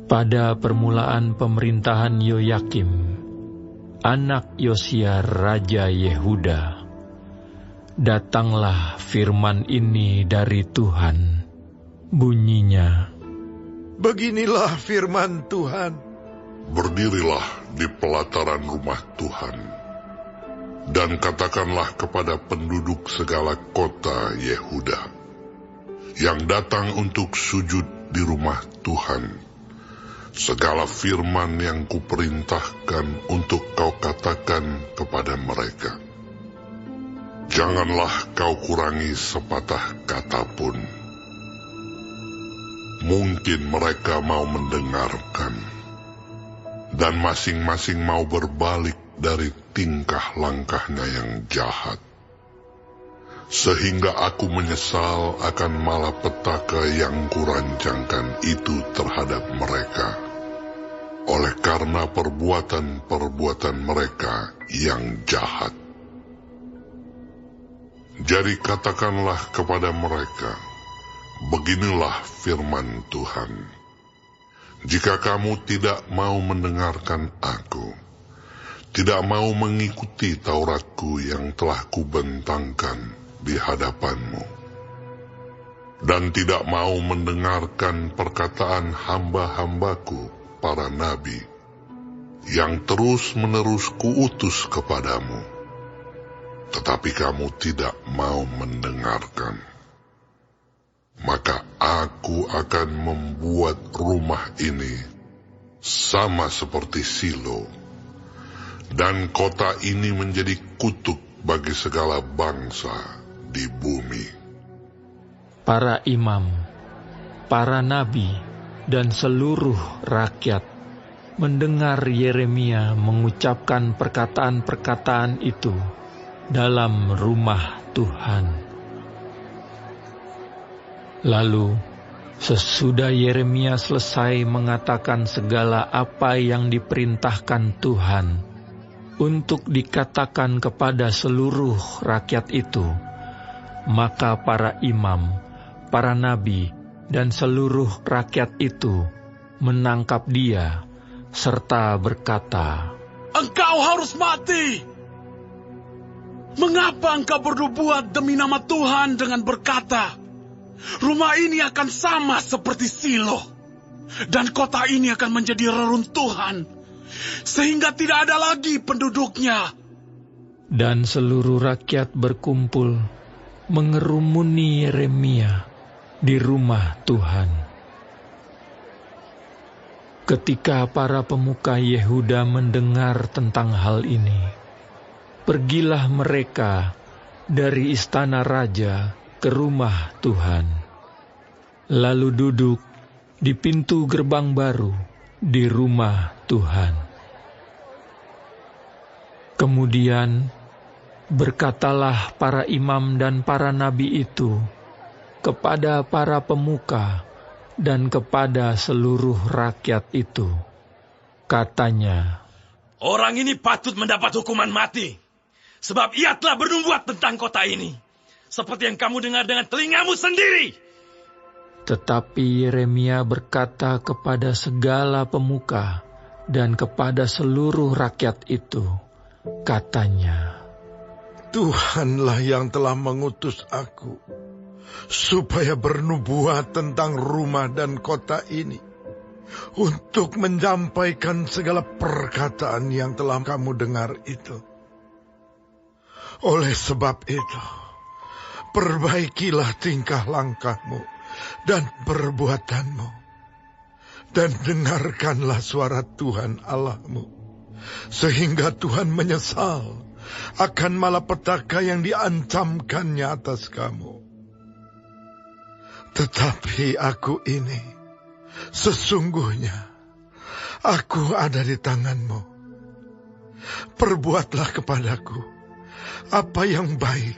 Pada permulaan pemerintahan Yoyakim, anak Yosia Raja Yehuda, datanglah firman ini dari Tuhan. Bunyinya, beginilah firman Tuhan. Berdirilah di pelataran rumah Tuhan, dan katakanlah kepada penduduk segala kota Yehuda, yang datang untuk sujud di rumah Tuhan, segala firman yang kuperintahkan untuk kau katakan kepada mereka. Janganlah kau kurangi sepatah kata pun. Mungkin mereka mau mendengarkan, dan masing-masing mau berbalik dari tingkah langkahnya yang jahat. Sehingga aku menyesal akan malapetaka yang kurancangkan itu terhadap mereka, oleh karena perbuatan-perbuatan mereka yang jahat. Jadi katakanlah kepada mereka, beginilah firman Tuhan. Jika kamu tidak mau mendengarkan aku, tidak mau mengikuti Tauratku yang telah kubentangkan di hadapanmu, dan tidak mau mendengarkan perkataan hamba-hambaku, para nabi, yang terus-menerus kuutus kepadamu, tetapi kamu tidak mau mendengarkan, maka aku akan membuat rumah ini sama seperti Silo, dan kota ini menjadi kutuk bagi segala bangsa di bumi. para imam, para nabi, dan seluruh rakyat mendengar Yeremia mengucapkan perkataan-perkataan itu dalam rumah Tuhan. Lalu, sesudah Yeremia selesai mengatakan segala apa yang diperintahkan Tuhan untuk dikatakan kepada seluruh rakyat itu, maka para imam, para nabi, dan seluruh rakyat itu menangkap dia, serta berkata, "Engkau harus mati! Mengapa engkau bernubuat demi nama Tuhan dengan berkata, rumah ini akan sama seperti Silo, dan kota ini akan menjadi reruntuhan, sehingga tidak ada lagi penduduknya?" Dan seluruh rakyat berkumpul mengerumuni Yeremia di rumah Tuhan. Ketika para pemuka Yehuda mendengar tentang hal ini, pergilah mereka dari istana raja ke rumah Tuhan, lalu duduk di pintu gerbang baru di rumah Tuhan. Kemudian berkatalah para imam dan para nabi itu kepada para pemuka dan kepada seluruh rakyat itu. Katanya, "Orang ini patut mendapat hukuman mati, sebab ia telah bernubuat tentang kota ini, seperti yang kamu dengar dengan telingamu sendiri." Tetapi Yeremia berkata kepada segala pemuka dan kepada seluruh rakyat itu, katanya, Tuhanlah yang telah mengutus aku, supaya bernubuat tentang rumah dan kota ini, untuk menyampaikan segala perkataan yang telah kamu dengar itu. Oleh sebab itu, perbaikilah tingkah langkahmu dan perbuatanmu, dan dengarkanlah suara Tuhan Allahmu, sehingga Tuhan menyesal akan malapetaka yang diancamkannya atas kamu. Tetapi aku ini, sesungguhnya aku ada di tanganmu. Perbuatlah kepadaku apa yang baik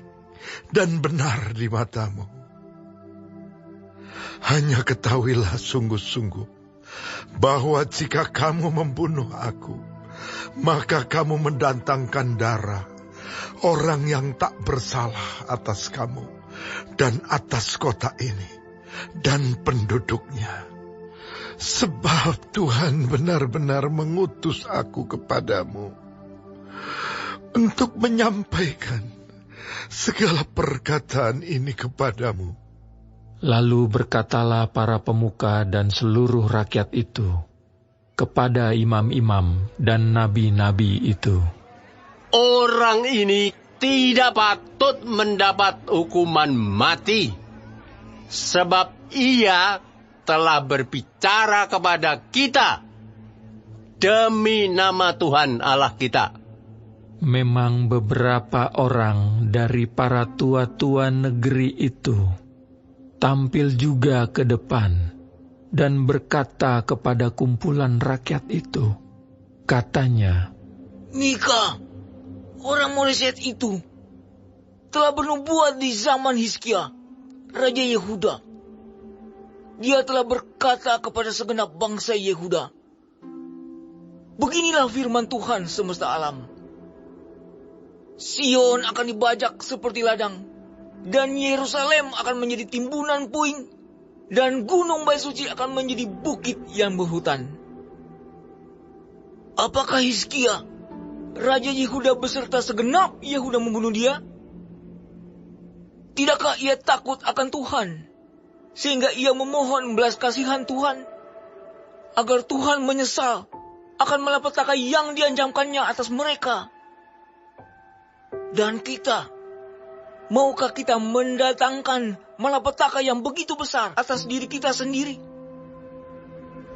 dan benar di matamu. Hanya ketahuilah sungguh-sungguh bahwa jika kamu membunuh aku, maka kamu mendatangkan darah orang yang tak bersalah atas kamu dan atas kota ini dan penduduknya. sebab Tuhan benar-benar mengutus aku kepadamu untuk menyampaikan segala perkataan ini kepadamu. Lalu berkatalah para pemuka dan seluruh rakyat itu kepada imam-imam dan nabi-nabi itu, orang ini tidak patut mendapat hukuman mati, sebab ia telah berbicara kepada kita demi nama Tuhan Allah kita. Memang beberapa orang dari para tua-tua negeri itu tampil juga ke depan dan berkata kepada kumpulan rakyat itu, katanya, Mika, orang Moreset itu, telah bernubuat di zaman Hizkia, Raja Yehuda. Dia telah berkata kepada segenap bangsa Yehuda, beginilah firman Tuhan semesta alam. Sion akan dibajak seperti ladang, dan Yerusalem akan menjadi timbunan puing, dan gunung Bait Suci akan menjadi bukit yang berhutan. Apakah Hizkia, Raja Yehuda beserta segenap Yehuda membunuh dia? Tidakkah ia takut akan Tuhan, sehingga ia memohon belas kasihan Tuhan, agar Tuhan menyesal akan malapetaka yang diancamkannya atas mereka? Dan kita, maukah kita mendatangkan malapetaka yang begitu besar atas diri kita sendiri?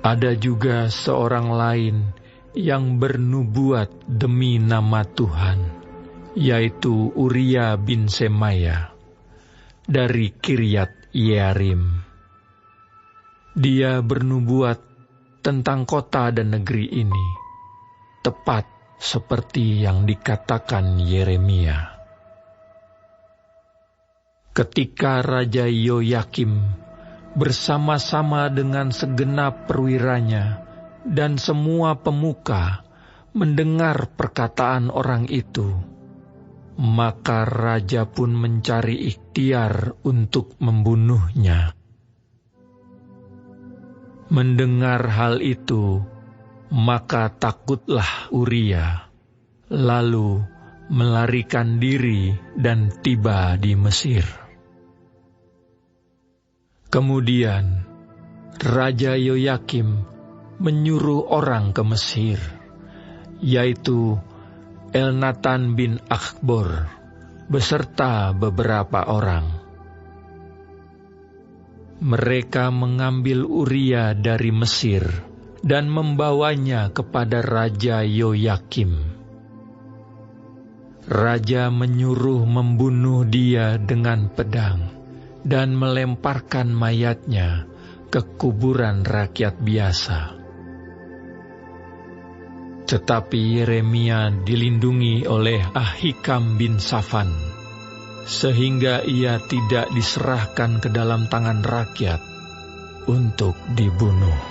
Ada juga seorang lain yang bernubuat demi nama Tuhan, yaitu Uria bin Semaya dari Kiryat Yearim. Dia bernubuat tentang kota dan negeri ini, tepat seperti yang dikatakan Yeremia. Ketika Raja Yoyakim bersama-sama dengan segenap perwiranya dan semua pemuka mendengar perkataan orang itu, maka raja pun mencari ikhtiar untuk membunuhnya. Mendengar hal itu, maka takutlah Uria, lalu melarikan diri dan tiba di Mesir. Kemudian Raja Yoyakim menyuruh orang ke Mesir, yaitu Elnatan bin Akhbor beserta beberapa orang. Mereka mengambil Uria dari Mesir dan membawanya kepada Raja Yoyakim. Raja menyuruh membunuh dia dengan pedang dan melemparkan mayatnya ke kuburan rakyat biasa. Tetapi Yeremia dilindungi oleh Ahikam bin Safan, sehingga ia tidak diserahkan ke dalam tangan rakyat untuk dibunuh.